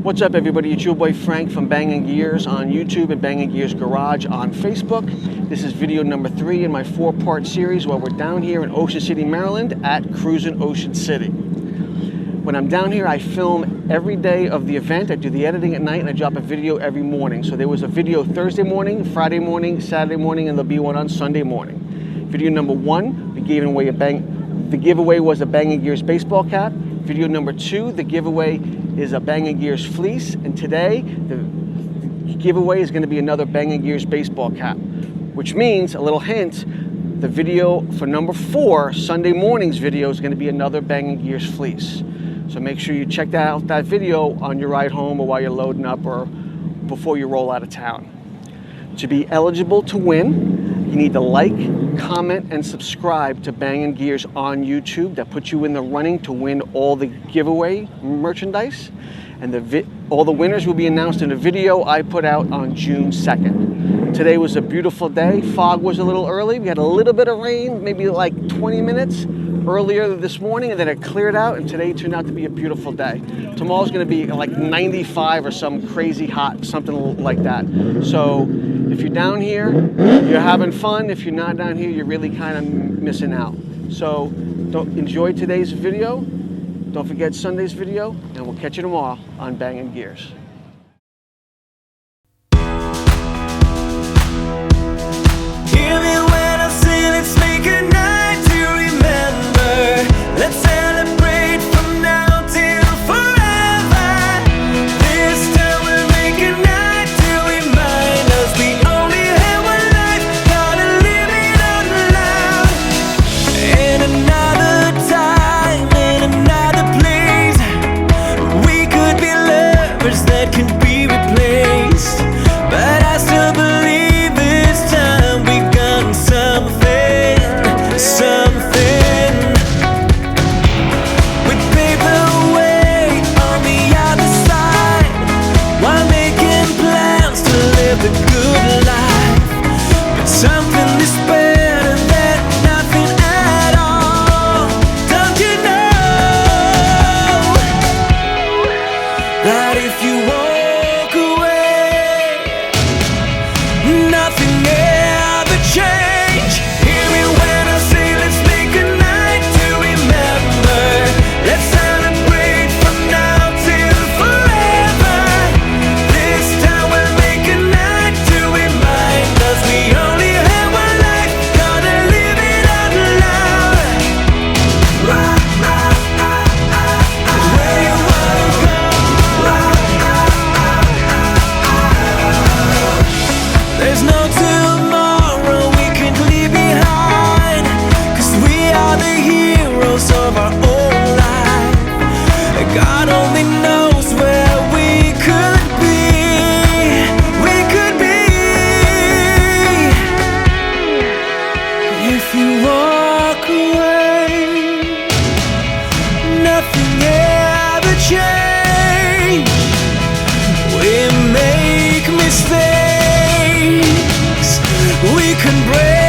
What's up, everybody? It's your boy Frank from Bangin Gears on YouTube and Bangin Gears Garage on Facebook. This is video number 3 in my 4-part series where we're down here in Ocean City, Maryland at Cruisin Ocean City. When I'm down here, I film every day of the event. I do the editing at night and I drop a video every morning. So there was a video Thursday morning, Friday morning, Saturday morning, and there'll be one on Sunday morning. Video number 1, the giveaway was a Bangin Gears baseball cap. Video number 2, the giveaway is a Bangin Gears fleece, and today the giveaway is going to be another Bangin Gears baseball cap, which means, a little hint, the video for number 4, Sunday morning's video, is going to be another Bangin Gears fleece. So make sure you check out that video on your ride home or while you're loading up or before you roll out of town. To be eligible to win, you need to like, comment, and subscribe to Bangin Gears on YouTube. That puts you in the running to win all the giveaway merchandise. And all the winners will be announced in a video I put out on June 2nd. Today was a beautiful day. Fog was a little early. We had a little bit of rain, maybe like 20 minutes earlier this morning, and then it cleared out, and today turned out to be a beautiful day. Tomorrow's going to be like 95 or some crazy hot, something like that. So if you're down here, you're having fun. If you're not down here, you're really kind of missing out. So enjoy today's video. Don't forget Sunday's video, and we'll catch you tomorrow on Bangin Gears. Hear me when I say let's make a night to remember. Let's celebrate from now till forever. This time we'll make a night to remind us we only have one life, gotta live it out loud. In another time, in another place, we could be lovers that can be replaced. But I still believe this time we got something. We paved the way on the other side while making plans to live a good life. But something is better than nothing at all. Don't you know that if you walk away, nothing ever change? Hear me when I say let's make a night to remember. Let's celebrate from now till forever. This time we'll make a night to remind us we only have one life, gotta live it out loud. Where you wanna go? There's no tomorrow we can leave behind, 'cause we are the heroes of our own life. God only knows where we could be. We could be. If you walk away, nothing ever change. We make mistakes, we can break